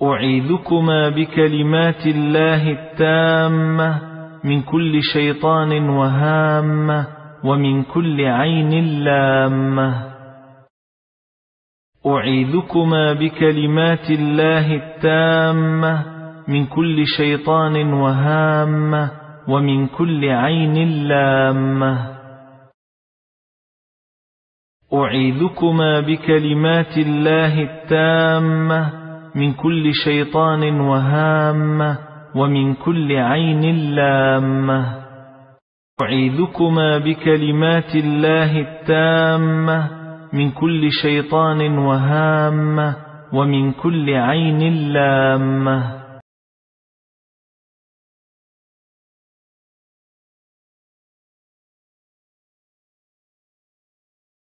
أعيذكما بكلمات الله التامة من كل شيطان وهامة ومن كل عين لامة. أعيذكما بكلمات الله التامة من كل شيطان وهامة ومن كل عين لامة. أعيذكما بكلمات الله التامة من كل شيطان وهامة ومن كل عين لامة. أعيذكما بكلمات الله التامة من كل شيطان وهامة ومن كل عين لامة.